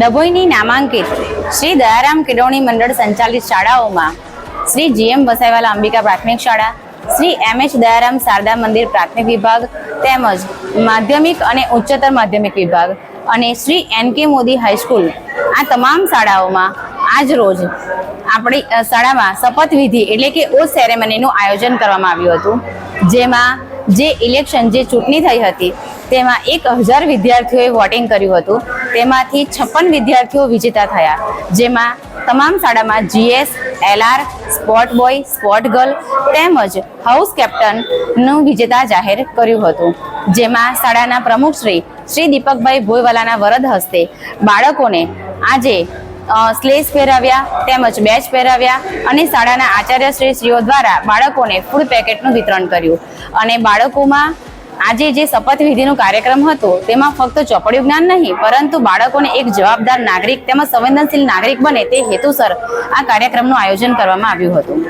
ડભોઈની નામાંકિત શ્રી દયારામ કેળવણી મંડળ સંચાલિત શાળાઓમાં શ્રી GM વસાઈવાલા અંબિકા પ્રાથમિક શાળા, શ્રી MH દયારામ શારદા મંદિર પ્રાથમિક વિભાગ તેમજ માધ્યમિક અને ઉચ્ચતર માધ્યમિક વિભાગ અને શ્રી NK મોદી હાઈસ્કૂલ આ તમામ શાળાઓમાં આજ રોજ આપણી શાળામાં શપથવિધિ એટલે કે ઓથ સેરેમનીનું આયોજન કરવામાં આવ્યું હતું, જેમાં જે ઇલેક્શન જે ચૂંટણી થઈ હતી તેમાં 1000 વિદ્યાર્થીઓએ વોટિંગ કર્યું હતું, તેમાંથી 56 વિદ્યાર્થીઓ વિજેતા થયા, જેમાં તમામ શાળામાં GS, LR, sport boy, sport girl તેમજ હાઉસ કેપ્ટનનું વિજેતા જાહેર કર્યું હતું, જેમાં શાળાના પ્રમુખ શ્રી દીપકભાઈ ભોયવાલાના વરદ હસ્તે બાળકોને આજે સ્લેશ પહેરાવ્યા તેમજ બેચ પહેરાવ્યા અને શાળાના આચાર્યશ્રીઓ દ્વારા બાળકોને ફૂડ પેકેટનું વિતરણ કર્યું અને બાળકોમાં આજે જે શપથવિધિનો કાર્યક્રમ હતો તેમાં ફક્ત ચોપડિયું જ્ઞાન નહીં પરંતુ બાળકોને એક જવાબદાર નાગરિક તેમજ સંવેદનશીલ નાગરિક બને તે હેતુસર આ કાર્યક્રમનું આયોજન કરવામાં આવ્યું હતું।